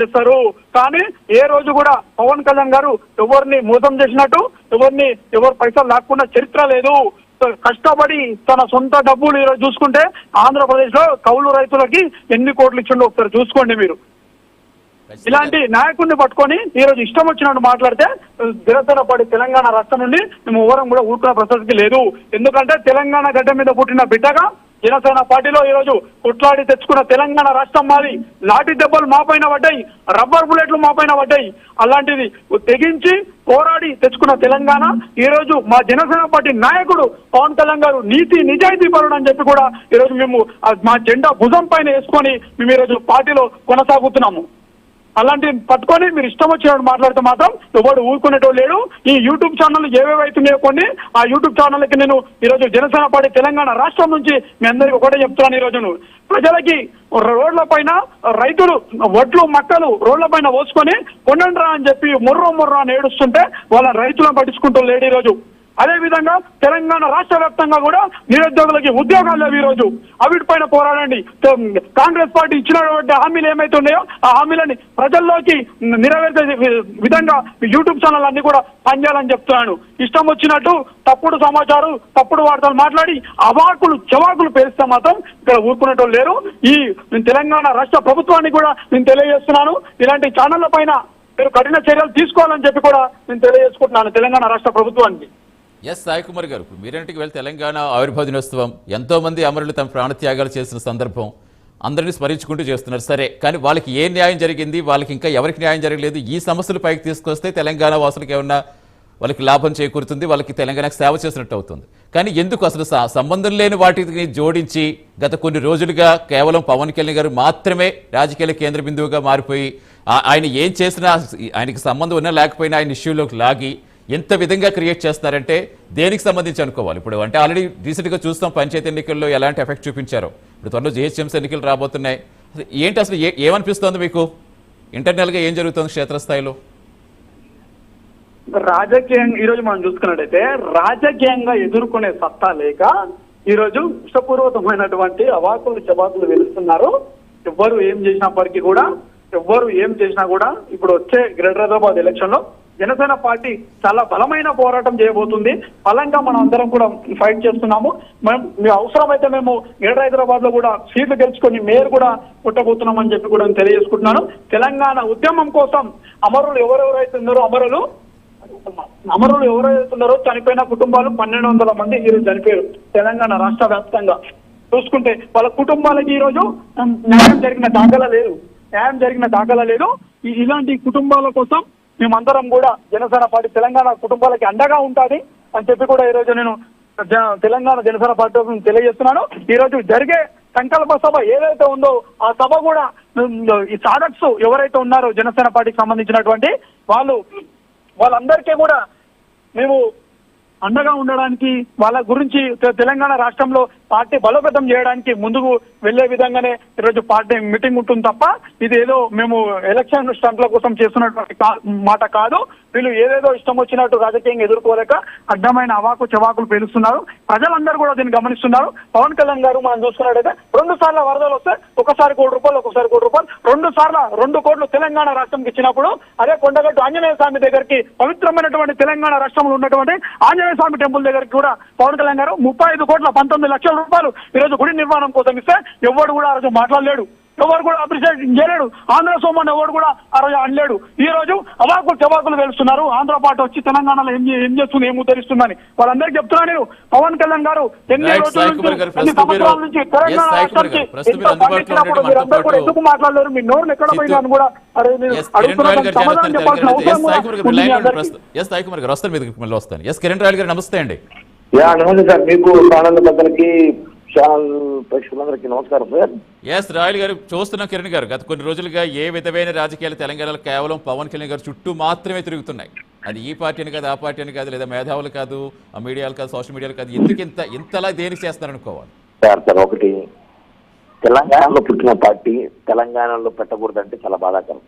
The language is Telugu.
చేస్తారు. కానీ ఏ రోజు కూడా పవన్ కళ్యాణ్ గారు ఎవరిని మోసం చేసినట్టు, ఎవరు పైసలు లాక్కున్న చరిత్ర లేదు. కష్టపడి తన సొంత డబ్బులు ఈరోజు చూసుకుంటే ఆంధ్రప్రదేశ్ లో కౌలు రైతులకి ఎన్ని కోట్లు ఇచ్చిండో ఒకసారి చూసుకోండి మీరు. ఇలాంటి నాయకుడిని పట్టుకొని ఈ రోజు ఇష్టం వచ్చినట్టు మాట్లాడితే దినతరపాటి తెలంగాణ రాష్ట్రం నుండి మేము ఎవరం కూడా ఊరుకునే ప్రసక్తి లేదు. ఎందుకంటే తెలంగాణ గడ్డ మీద పుట్టిన బిడ్డగా జనసేన పార్టీలో ఈ రోజు కొట్లాడి తెచ్చుకున్న తెలంగాణ రాష్ట్రం మాది. లాఠీ దెబ్బలు మాపైన పడ్డాయి, రబ్బర్ బుల్లెట్లు మాపైన పడ్డాయి. అలాంటిది తెగించి పోరాడి తెచ్చుకున్న తెలంగాణ ఈ రోజు మా జనసేన పార్టీ నాయకుడు పవన్ కళ్యాణ్ గారు నీతి నిజాయితీ పరుడు అని చెప్పి కూడా ఈ రోజు మేము మా జెండా భుజం పైన వేసుకొని మేము ఈ రోజు పార్టీలో కొనసాగుతున్నాము. అలాంటి పట్టుకొని మీరు ఇష్టం వచ్చినట్టు మాట్లాడితే మాత్రం ఎవడు ఊరుకునేటోడు లేడు. ఈ యూట్యూబ్ ఛానల్ ఏవేవైతున్నాయో కొన్ని ఆ యూట్యూబ్ ఛానల్కి నేను ఈరోజు జనసేన పార్టీ తెలంగాణ రాష్ట్రం నుంచి మీ అందరికీ ఒకటే చెప్తున్నాను. ఈరోజు ప్రజలకి రోడ్ల పైన రైతులు వడ్లు మక్కలు రోడ్ల పైన పోసుకొని కొనండ్రా అని చెప్పి మొర్ర అని ఏడుస్తుంటే వాళ్ళ రైతులను పట్టించుకుంటూ లేడు ఈరోజు. అదేవిధంగా తెలంగాణ రాష్ట్ర వ్యాప్తంగా కూడా నిరుద్యోగులకి ఉద్యోగాలు లేవు. ఈరోజు అవిటిపైన పోరాడండి. కాంగ్రెస్ పార్టీ ఇచ్చినటువంటి హామీలు ఏమైతే ఉన్నాయో ఆ హామీలని ప్రజల్లోకి నెరవేర్చే విధంగా యూట్యూబ్ ఛానల్ అన్ని కూడా పనిచేయాలని చెప్తున్నాను. ఇష్టం వచ్చినట్టు తప్పుడు సమాచారం తప్పుడు వార్తలు మాట్లాడి అవాకులు చవాకులు పేరిస్తే మాత్రం ఇక్కడ ఊరుకునేటోళ్ళు లేరు. ఈ తెలంగాణ రాష్ట్ర ప్రభుత్వాన్ని కూడా నేను తెలియజేస్తున్నాను, ఇలాంటి ఛానళ్ల పైన మీరు కఠిన చర్యలు తీసుకోవాలని చెప్పి కూడా నేను తెలియజేసుకుంటున్నాను తెలంగాణ రాష్ట్ర ప్రభుత్వానికి. ఎస్ సాయి కుమార్ గారు, మీరింటికి వెళ్ళి తెలంగాణ ఆవిర్భావ దినోత్సవం ఎంతో మంది అమరులు తమ ప్రాణత్యాగాలు చేసిన సందర్భం అందరినీ స్మరించుకుంటూ చేస్తున్నారు. సరే, కానీ వాళ్ళకి ఏ న్యాయం జరిగింది, వాళ్ళకి ఇంకా ఎవరికి న్యాయం జరగలేదు, ఈ సమస్యలు పైకి తీసుకొస్తే తెలంగాణ వాసులకు ఏమన్నా వాళ్ళకి లాభం చేకూరుతుంది, వాళ్ళకి తెలంగాణకు సేవ చేసినట్టు అవుతుంది. కానీ ఎందుకు అసలు సంబంధం లేని వాటిని జోడించి గత కొన్ని రోజులుగా కేవలం పవన్ కళ్యాణ్ గారు మాత్రమే రాజకీయాల కేంద్ర బిందువుగా మారిపోయి ఆయన ఏం చేసినా ఆయనకి సంబంధం ఉన్నా లేకపోయినా ఆయన ఇష్యూలోకి లాగి ఎంత విధంగా క్రియేట్ చేస్తున్నారంటే దేనికి సంబంధించి అనుకోవాలి. ఇప్పుడు అంటే ఆల్రెడీ రీసెంట్గా చూస్తాం పంచాయతీ ఎన్నికల్లో ఎలాంటి ఎఫెక్ట్ చూపించారో. ఇప్పుడు త్వరలో జిహెచ్ఎంసీ ఎన్నికలు రాబోతున్నాయి. ఏంటి అసలు ఏమనిపిస్తోంది మీకు? ఇంటర్నల్గా ఏం జరుగుతుంది క్షేత్రస్థాయిలో? రాజకీయంగా ఈరోజు మనం చూసుకున్నట్టయితే రాజకీయంగా ఎదుర్కొనే సత్తా లేక ఈరోజు విషపూర్వకమైనటువంటి అవాకులు చవాకులు వెలుస్తున్నారు. ఎవ్వరు ఏం చేసినప్పటికీ కూడా ఇప్పుడు వచ్చే గ్రేటర్ హైదరాబాద్ ఎలక్షన్ లో జనసేన పార్టీ చాలా బలమైన పోరాటం చేయబోతుంది. బలంగా మనం అందరం కూడా ఫైట్ చేస్తున్నాము. మేము అవసరమైతే మేము గ్రేటర్ హైదరాబాద్ లో కూడా సీట్లు గెలుచుకొని మేయర్ కూడా కొట్టబోతున్నామని చెప్పి కూడా తెలియజేసుకుంటున్నాను. తెలంగాణ ఉద్యమం కోసం అమరులు ఎవరైతే ఉన్నారో చనిపోయిన కుటుంబాలు 1200 మంది ఈరోజు చనిపోయారు. తెలంగాణ రాష్ట్ర వ్యాప్తంగా చూసుకుంటే వాళ్ళ కుటుంబాలకి ఈరోజు న్యాయం జరిగిన దాఖలా లేదు. ఇలాంటి కుటుంబాల కోసం మేమందరం కూడా జనసేన పార్టీ తెలంగాణ కుటుంబాలకి అండగా ఉంటుంది అని చెప్పి కూడా ఈరోజు నేను తెలంగాణ జనసేన పార్టీ తెలియజేస్తున్నాను. ఈరోజు జరిగే సంకల్ప సభ ఏదైతే ఉందో ఆ సభ కూడా ఈ సాధక్స్ ఎవరైతే ఉన్నారో జనసేన పార్టీకి సంబంధించినటువంటి వాళ్ళందరికీ కూడా మేము అండగా ఉండడానికి, వాళ్ళ గురించి తెలంగాణ రాష్ట్రంలో పార్టీ బలోపేతం చేయడానికి ముందుకు వెళ్లే విధంగానే ఈరోజు పార్టీ మీటింగ్ ఉంటుంది తప్ప ఇది ఏదో మేము ఎలక్షన్ స్టంట్ల కోసం చేస్తున్నటువంటి మాట కాదు. వీళ్ళు ఏదేదో ఇష్టం వచ్చినట్టు రాజకీయంగా ఎదుర్కోలేక అడ్డమైన అవాకు చవాకులు పేలుస్తున్నారు. ప్రజలందరూ కూడా దీన్ని గమనిస్తున్నారు. పవన్ కళ్యాణ్ గారు మనం చూసుకున్నట్టయితే 2 సార్లు వరదలు వస్తే ఒకసారి ₹1 2 సార్లు 2 కోట్లు తెలంగాణ రాష్ట్రంకి ఇచ్చినప్పుడు అదే కొండగట్టు ఆంజనేయ స్వామి దగ్గరికి పవిత్రమైనటువంటి తెలంగాణ రాష్ట్రంలో ఉన్నటువంటి ఆంజనేయ స్వామి టెంపుల్ దగ్గరికి కూడా పవన్ కళ్యాణ్ గారు 35 కోట్ల 19 లక్షల రూపాయలు ఈరోజు గుడి నిర్మాణం కోసం ఇస్తే ఎవరు కూడా ఆ రోజు మాట్లాడలేడు, ఎవరు కూడా అప్రిషియేట్ చేయలేడు. ఆంధ్ర సోమన్ ఎవరు కూడా ఆ రోజు అనలేడు. ఈ రోజు అవాకులు చవాకులు వెలుస్తున్నారు. ఆంధ్ర పార్టీ వచ్చి తెలంగాణలో ఏం చేస్తుంది, ఏం ఉద్ధరిస్తుందని వాళ్ళందరికీ చెప్తున్నా. నేను పవన్ కళ్యాణ్ గారు ఎన్ని సంవత్సరాల నుంచి తెలంగాణ రాష్ట్రానికి మీరందరూ కూడా ఎందుకు మాట్లాడలేరు, మీ నోరు ఎక్కడ పోయినా కూడా సమాధానం చెప్పాల్సిన అవసరం. నమస్తే అండి. నమస్తే సార్, మీకు ప్రేక్షకులందరికీ నమస్కారం సార్. ఎస్ రాయల్ గారు, చూస్తున్న కిరణ్ గారు గత కొన్ని రోజులుగా ఏ విధమైన రాజకీయాలు తెలంగాణలో కేవలం పవన్ కళ్యాణ్ గారు చుట్టూ మాత్రమే తిరుగుతున్నాయి. అది ఈ పార్టీ అని కాదు, ఆ పార్టీ అని కాదు, లేదా మేధావులు కాదు, ఆ మీడియాలు కాదు, సోషల్ మీడియాలు కాదు. ఎందుకు ఇంతలా దేనికి చేస్తారనుకోవాలి సార్? ఒకటి, తెలంగాణలో పుట్టిన పార్టీ తెలంగాణలో పెట్టకూడదంటే చాలా బాధాకరం.